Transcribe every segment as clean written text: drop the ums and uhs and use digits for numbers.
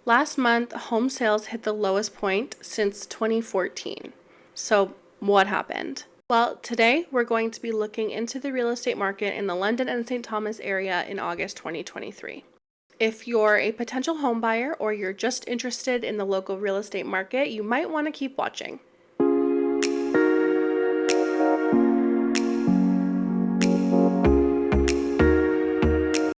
Last month, home sales hit the lowest point since 2014. So what happened? Well, today we're going to be looking into the real estate market in the London and St. Thomas area in August 2023. If you're a potential home buyer or you're just interested in the local real estate market, you might want to keep watching.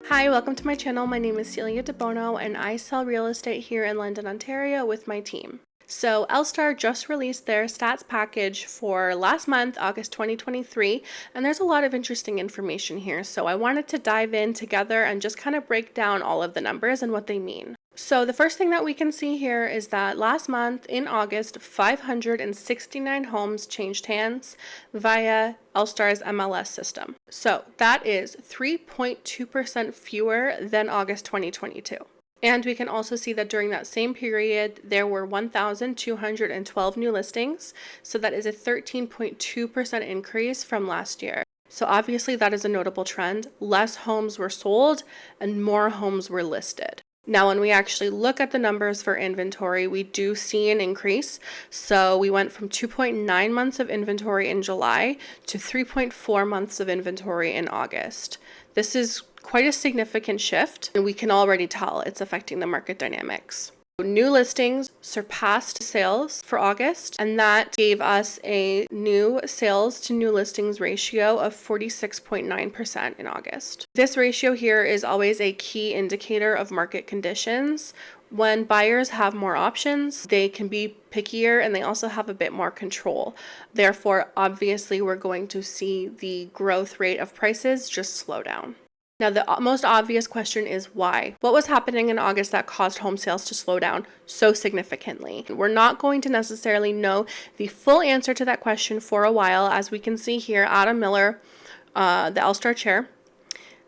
Hi, welcome to my channel. My name is Celia De Bono and I sell real estate here in London, Ontario with my team. So LSTAR just released their stats package for last month, August 2023, and there's a lot of interesting information here. So I wanted to dive in together and just kind of break down all of the numbers and what they mean. So the first thing that we can see here is that last month in August, 569 homes changed hands via LSTAR's MLS system. So that is 3.2% fewer than August 2022. And we can also see that during that same period, there were 1,212 new listings. So that is a 13.2% increase from last year. So obviously that is a notable trend. Less homes were sold and more homes were listed. Now, when we actually look at the numbers for inventory, we do see an increase. So we went from 2.9 months of inventory in July to 3.4 months of inventory in August. This is quite a significant shift, and we can already tell it's affecting the market dynamics. New listings surpassed sales for August, and that gave us a new sales to new listings ratio of 46.9% in August. This ratio here is always a key indicator of market conditions. When buyers have more options, they can be pickier and they also have a bit more control. Therefore, obviously, we're going to see the growth rate of prices just slow down. Now, the most obvious question is why? What was happening in August that caused home sales to slow down so significantly? We're not going to necessarily know the full answer to that question for a while. As we can see here, Adam Miller, the LSTAR chair,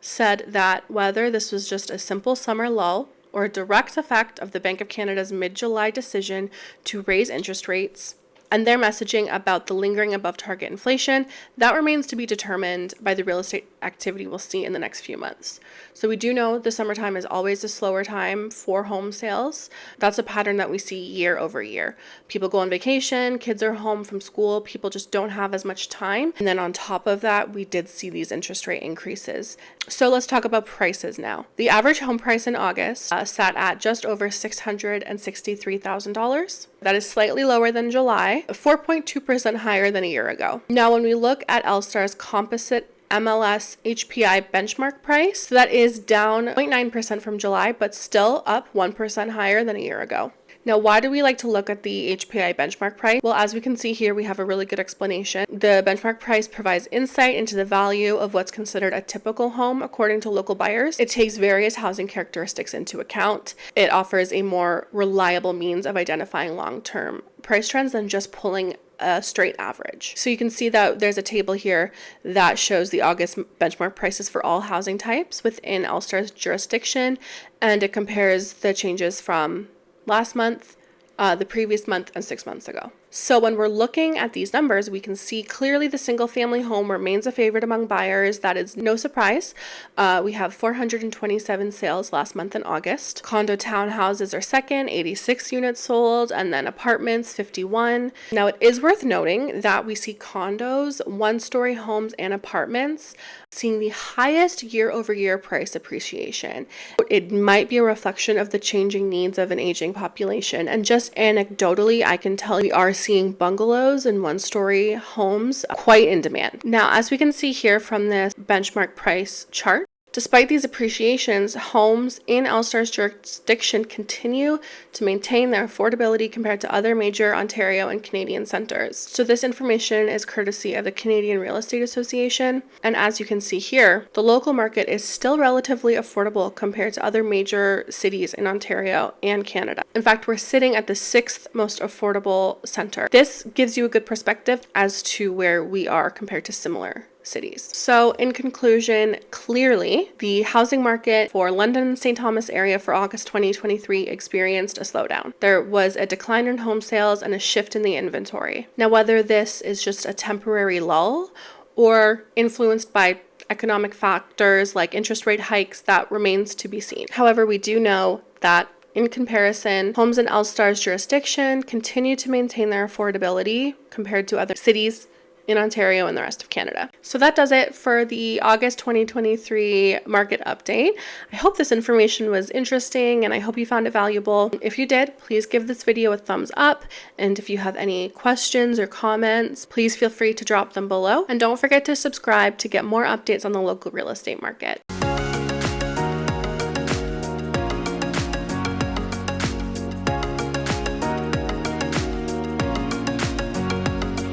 said that whether this was just a simple summer lull or a direct effect of the Bank of Canada's mid-July decision to raise interest rates and their messaging about the lingering above target inflation, that remains to be determined by the real estate activity we'll see in the next few months. So we do know the summertime is always a slower time for home sales. That's a pattern that we see year over year. People go on vacation, kids are home from school, people just don't have as much time. And then on top of that, we did see these interest rate increases. So let's talk about prices now. The average home price in August sat at just over $663,000. That is slightly lower than July, 4.2% higher than a year ago. Now, when we look at LSTAR's composite MLS HPI benchmark price, that is down 0.9% from July, but still up 1% higher than a year ago. Now, why do we like to look at the HPI benchmark price? Well, as we can see here, we have a really good explanation. The benchmark price provides insight into the value of what's considered a typical home according to local buyers. It takes various housing characteristics into account. It offers a more reliable means of identifying long-term price trends than just pulling a straight average. So you can see that there's a table here that shows the August benchmark prices for all housing types within LSTAR's jurisdiction, and it compares the changes from last month, the previous month, and 6 months ago. So when we're looking at these numbers, we can see clearly the single family home remains a favorite among buyers. That is no surprise. We have 427 sales last month in August. Condo townhouses are second, 86 units sold, and then apartments, 51. Now it is worth noting that we see condos, one-story homes, and apartments seeing the highest year-over-year price appreciation. It might be a reflection of the changing needs of an aging population. And just anecdotally, I can tell we are seeing bungalows and one-story homes quite in demand. Now, as we can see here from this benchmark price chart, despite these appreciations, homes in LSTAR's jurisdiction continue to maintain their affordability compared to other major Ontario and Canadian centres. So this information is courtesy of the Canadian Real Estate Association. And as you can see here, the local market is still relatively affordable compared to other major cities in Ontario and Canada. In fact, we're sitting at the 6th most affordable centre. This gives you a good perspective as to where we are compared to similar cities. So in conclusion, clearly the housing market for London and St. Thomas area for August 2023 experienced a slowdown. There was a decline in home sales and a shift in the inventory. Now, whether this is just a temporary lull or influenced by economic factors like interest rate hikes, that remains to be seen. However, we do know that In comparison, homes in LSTAR's jurisdiction continue to maintain their affordability compared to other cities in Ontario and the rest of Canada. So that does it for the August 2023 market update. I hope this information was interesting and I hope you found it valuable. If you did, please give this video a thumbs up. And if you have any questions or comments, please feel free to drop them below. And don't forget to subscribe to get more updates on the local real estate market.